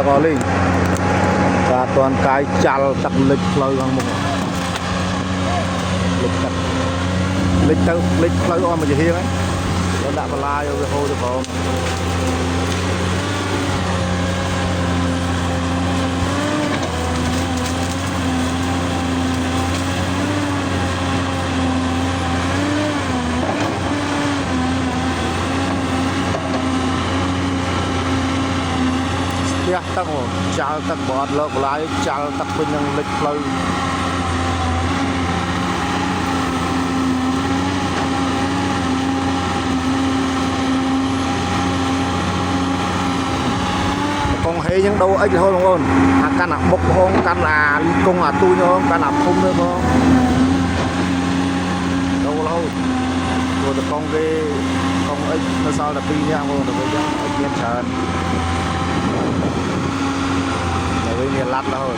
có linh và toàn cái chal tắc lịch lời bằng một lịch lời ôm mà chỉ hiên ấy nó đã vào lai rồi thôi được không ya tắc rồi chal tắc bọt lợp lái chal tắc bên yang lịch lời còn hay những đâu ấy thôi đúng không căn là bốc không căn là công là tôi không căn là không nữa không đâu lâu rồi được con cái con ấy nó sao là pin nha không được bây giờ ấy nhiên trời rồi với miền lát thôi